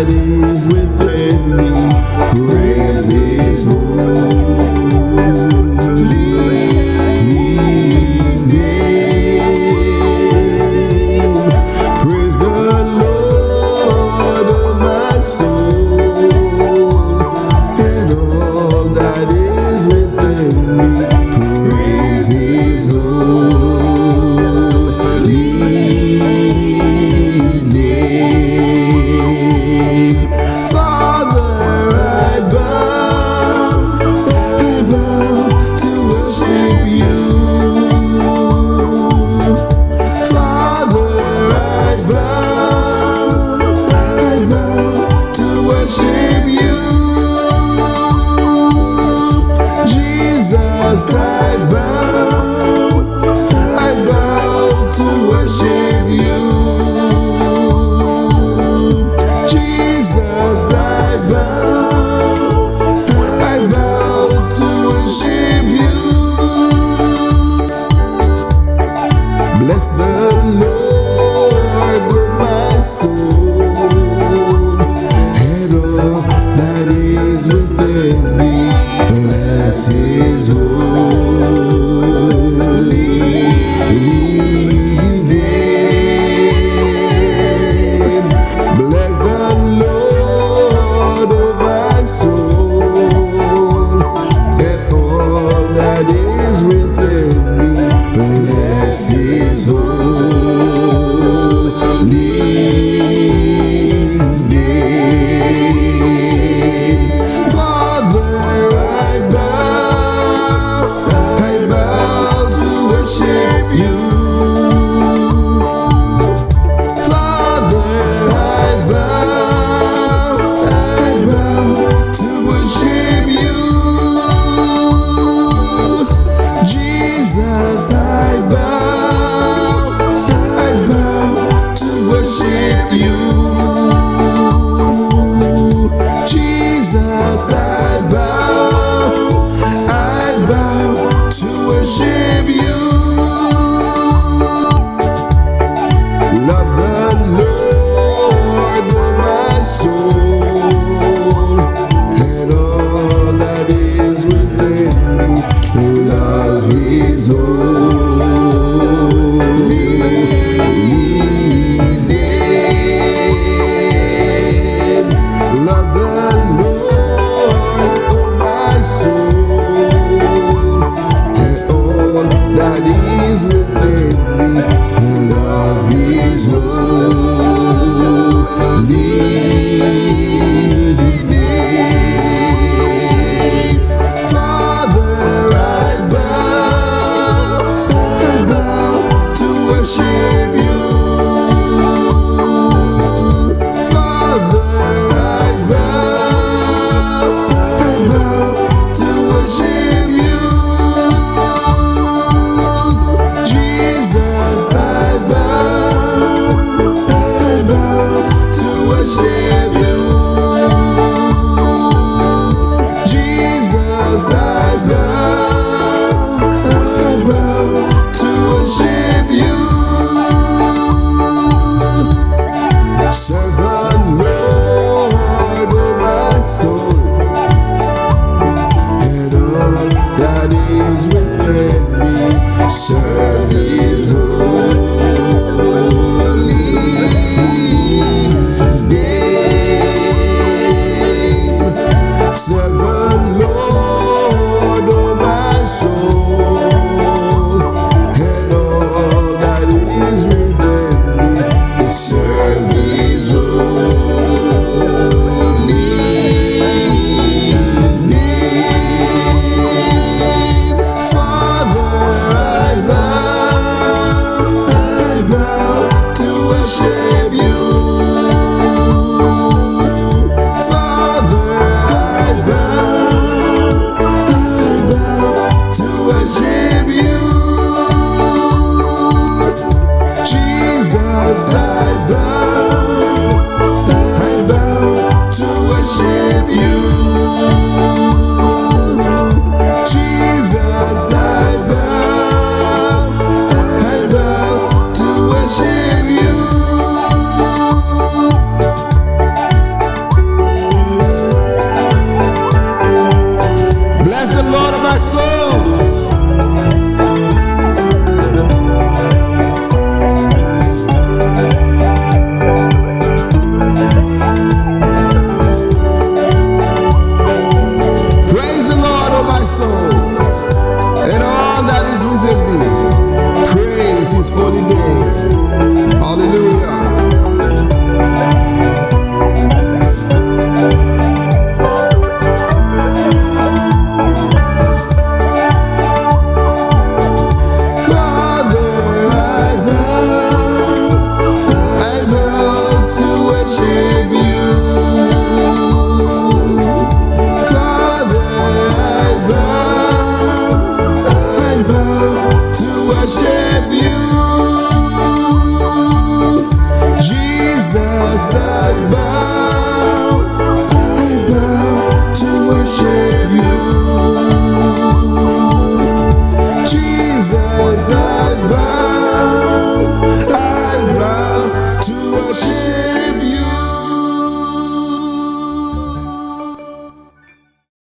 that is within me. Praise His holy name. Praise the Lord, oh my soul, and all that is within me. Praise His holy name. Father, I bow to worship you. Father, I bow to worship you. Jesus, I bow to worship you. Jesus, I bow to worship you. Bless the Lord, oh my soul, and all that is within me. Bless His holy name. Bless the Lord, oh my soul, and all that is within me. Bless His holy name. Father, I bow to worship you. Father, I bow to worship you. Jesus, I bow to worship you. Jesus, I bow to worship you. Love the Lord, oh my soul, and all that is within me. Love His holy name. Love the Lord, oh my soul, and all that is within me. Love His holy name. Father, I bow to worship you. Father, I bow to worship you. Jesus, I bow to worship you. Jesus, I bow to worship you. Serve the Lord, oh my soul.